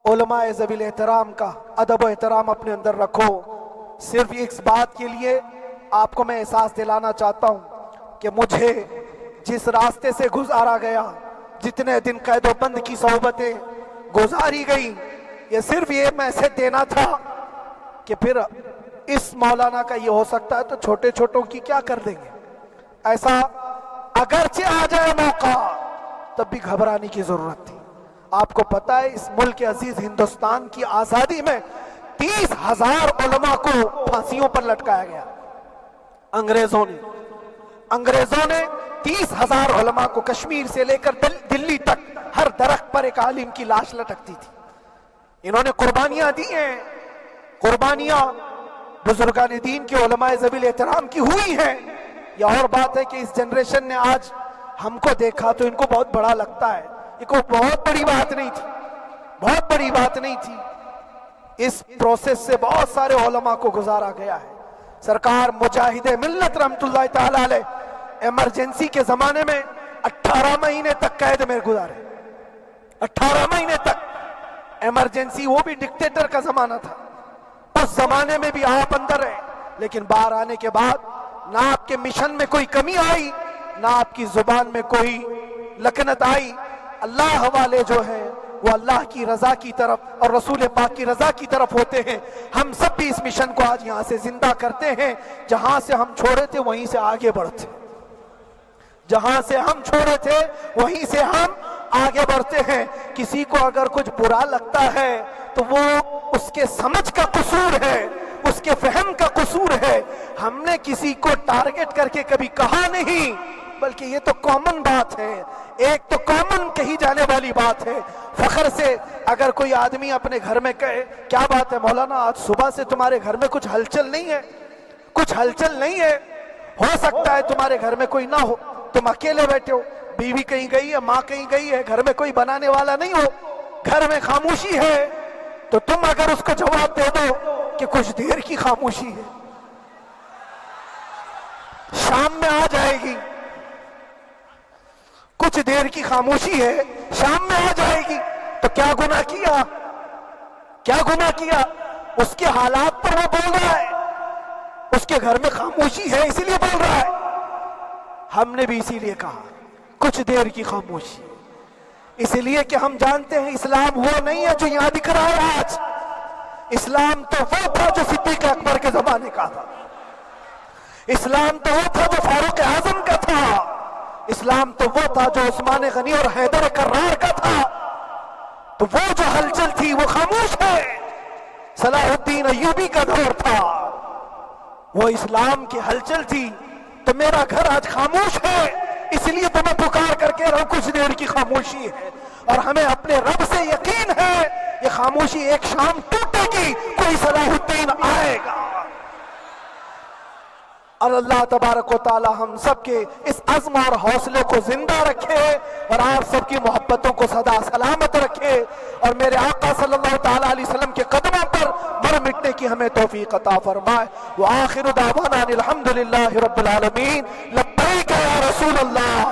علماء ذویل احترام کا ادب و احترام اپنے اندر رکھو۔ صرف اس بات کے لیے آپ کو میں احساس دلانا چاہتا ہوں کہ مجھے جس راستے سے گزارا گیا، جتنے دن قید و بند کی صحبتیں گزاری گئی، یہ صرف یہ میسج دینا تھا کہ پھر اس مولانا کا یہ ہو سکتا ہے تو چھوٹے چھوٹوں کی کیا کر دیں گے۔ ایسا اگرچہ آ جائے موقع تب بھی گھبرانے کی ضرورت تھی۔ آپ کو پتا ہے اس ملک عزیز ہندوستان کی آزادی میں 30,000 علماء کو پھانسیوں پر لٹکایا گیا۔ انگریزوں نے 30,000 علماء کو کشمیر سے لے کر دلی تک ہر درخت پر ایک عالم کی لاش لٹکتی تھی۔ انہوں نے قربانیاں دی ہیں، قربانیاں بزرگان دین کے علماء ذویل احترام کی ہوئی ہیں۔ یہ اور بات ہے کہ اس جنریشن نے آج ہم کو دیکھا تو ان کو بہت بڑا لگتا ہے، یہ کوئی بہت بڑی بات نہیں تھی، بہت بڑی بات نہیں تھی۔ اس پروسیس سے بہت سارے علماء کو گزارا گیا ہے۔ سرکار مجاہد ملت رحمت اللہ تعالی علیہ ایمرجنسی کے زمانے میں 18 مہینے تک قید میں گزارے، 18 مہینے تک ایمرجنسی، وہ بھی ڈکٹیٹر کا زمانہ تھا۔ اس زمانے میں بھی آپ اندر رہے، لیکن باہر آنے کے بعد نہ آپ کے مشن میں کوئی کمی آئی، نہ آپ کی زبان میں کوئی لکنت آئی۔ اللہ والے جو ہیں وہ اللہ کی رضا کی طرف اور رسول پاک کی رضا کی طرف ہوتے ہیں۔ ہم سب بھی اس مشن کو آج یہاں سے زندہ کرتے ہیں، جہاں سے ہم چھوڑے تھے وہیں سے آگے بڑھتے، جہاں سے ہم چھوڑے تھے وہیں سے ہم آگے بڑھتے ہیں۔ کسی کو اگر کچھ برا لگتا ہے تو وہ اس کے سمجھ کا قصور ہے، اس کے فہم کا قصور ہے۔ ہم نے کسی کو ٹارگٹ کر کے کبھی کہا نہیں، بلکہ یہ تو کامن بات ہے، ایک تو کامن کہی جانے والی بات ہے۔ فخر سے اگر کوئی آدمی اپنے گھر میں کہے کیا بات ہے مولانا آج صبح سے تمہارے گھر میں کچھ ہلچل نہیں ہے، کچھ ہلچل نہیں ہے، ہو سکتا ہے تمہارے گھر میں کوئی نہ ہو، تم اکیلے بیٹھے ہو، بیوی کہیں گئی ہے، ماں کہیں گئی ہے، گھر میں کوئی بنانے والا نہیں ہو، گھر میں خاموشی ہے، تو تم اگر اس کو جواب دے دو کہ کچھ دیر کی خاموشی ہے، شام میں آ جائے گی، کچھ دیر کی خاموشی ہے، شام میں آ جائے گی، تو کیا گناہ کیا، کیا گناہ کیا؟ اس کے حالات پر وہ بول رہا ہے، اس کے گھر میں خاموشی ہے اسی لیے بول رہا ہے۔ ہم نے بھی اسی لیے کہا کچھ دیر کی خاموشی، اس لیے کہ ہم جانتے ہیں اسلام وہ نہیں ہے جو یہاں دکھ رہا ہے آج۔ اسلام تو وہ تھا جو صدیق اکبر کے زمانے کا تھا، اسلام تو وہ تھا جو فاروق اعظم کا تھا، اسلام تو وہ تھا جو عثمان غنی اور حیدر کرار کا تھا۔ تو وہ جو ہلچل تھی وہ خاموش ہے، صلاح الدین ایوبی کا دور تھا، وہ اسلام کی ہلچل تھی۔ تو میرا گھر آج خاموش ہے، اس لیے تو میں پکار کر کے رہا کچھ دیر کی خاموشی ہے، اور ہمیں اپنے رب سے یقین ہے یہ خاموشی ایک شام ٹوٹے گی، کوئی صلاح الدین آئے گا۔ اور اللہ تبارک و تعالی ہم سب کے اس عزم اور حوصلے کو زندہ رکھے، اور آپ سب کی محبتوں کو سدا سلامت رکھے، اور میرے آقا صلی اللہ تعالی علیہ وسلم کے قدموں پر مر مٹنے کی ہمیں توفیق عطا فرمائے۔ وآخر دعوانا الحمدللہ رب العالمین۔ لبیک یا رسول اللہ۔